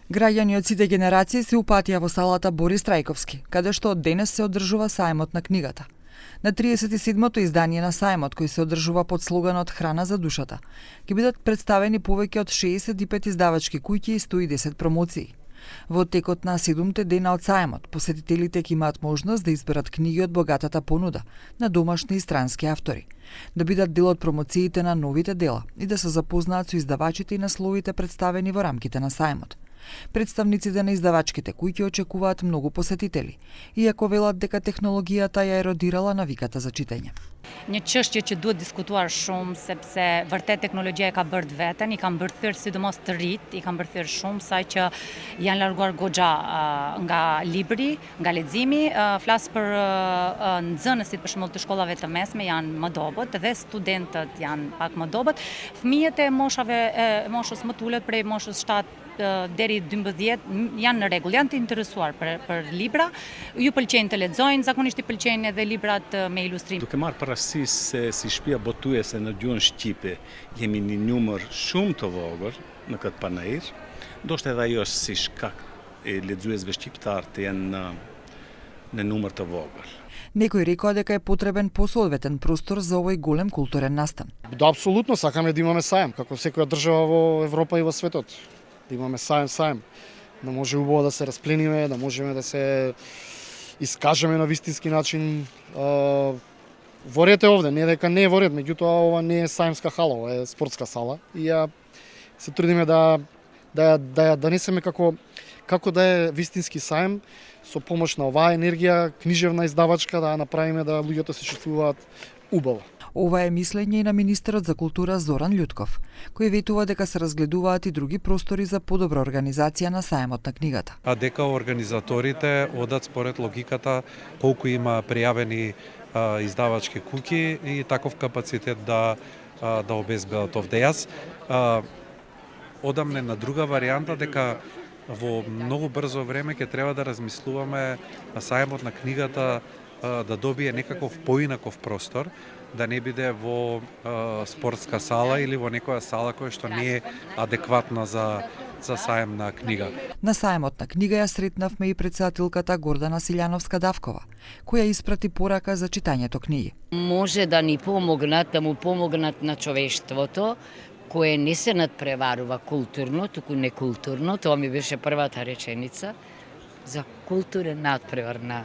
Граѓани од сите генерации се упатија во салата Борис Трајковски, каде што од денес се одржува сајмот на книгата. На 37-то издание на сајмот, кој се одржува под слоганот Храна за душата, ќе бидат представени повеќе од 65 издавачки куќи и 110 промоции. Во текот на 7 дена од сајмот, посетителите ќе имаат можност да изберат книги од богатата понуда на домашни и странски автори, да бидат дел од промоциите на новите дела и да се запознаат со издавачите и насловите представени во рамките на сајмот. Представниците на издавачките куќи очекуваат многу посетители, иако велат дека технологијата ја еродирала навиката за читање. Një çështje që duhet diskutuar shumë sepse vërtet teknologjia e ka bërë veten, I ka mbërthyer sidomos të rit, I ka mbërthyer shumë saj që janë larguar goxha nga libri, nga leximi, flas për nxënësit për shembull të shkollave të mesme janë më dobët dhe studentët janë pak më dobët. Fëmijët e moshës më të ulët prej moshës 7 deri 12 janë në rregull, janë të interesuar për libra, ju pëlqejnë të lexojnë, zakonisht I pëlqejnë edhe librat me ilustrim. Duke marrë parasysh se si shtëpia botuese në gjuhën shqipe jemi një numër shumë të vogël në këtë panajër, ndoshta edhe ajo është si shkak e lexuesve shqiptar të jenë në numër të vogël. Некој рекоа дека е потребен посоодветен простор за овој голем културен настан. Да, апсолутно сакаме да имаме сајм, како секоја држава во Европа и во светот. Да имаме сајм, да може убаво да се расплениме, да можеме да се искажеме на вистински начин. Во ред е овде, не дека не е во ред, меѓутоа ова не е сајмска хала, ова е спортска сала и ја се трудиме да донесеме како да е вистински сајм со помош на оваа енергија книжевна издавачка да направиме да луѓето се чувствуваат убаво. Ова е мислење и на министерот за култура Зоран Љутков, кој ветува дека се разгледуваат и други простори за подобра организација на сајмот на книгата. А дека организаторите одат според логиката колку има пријавени издавачки куќи и таков капацитет да обезбедат овде. Јас одам на друга варијанта дека во многу брзо време ќе треба да размислуваме сајмот на книгата да добие некаков поинаков простор, да не биде во спортска сала или во некоја сала која што не е адекватна за сајм на книга. На сајмот на книга ја сретнавме и претседателката Гордана Силјановска-Давкова, која испрати порака за читањето книги. Може да ни помогнат, да му помогнат на човештвото, кое не се надпреварува културно, туку некултурно. Тоа ми беше првата реченица за културен надпревар на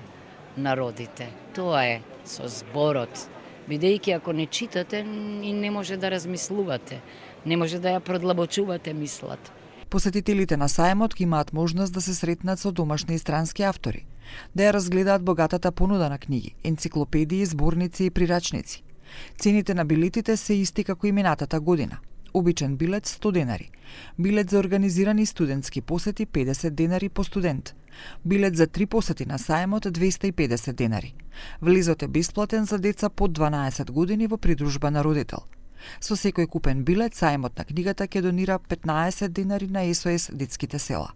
народите. Тоа е со зборот. Бидејќи ако не читате и не може да размислувате, не може да ја продлабочувате мислата. Посетителите на сајмот ќе имаат можност да се сретнат со домашни и странски автори, да ја разгледаат богатата понуда на книги, енциклопедии, зборници и прирачници. Цените на билетите се исти како и минатата година. Обичен билет 100 денари, билет за организирани студентски посети 50 денари по студент, билет за 3 посети на сајмот 250 денари. Влезот е бесплатен за деца под 12 години во придружба на родител. Со секој купен билет, сајмот на книгата ќе донира 15 денари на СОС детските села.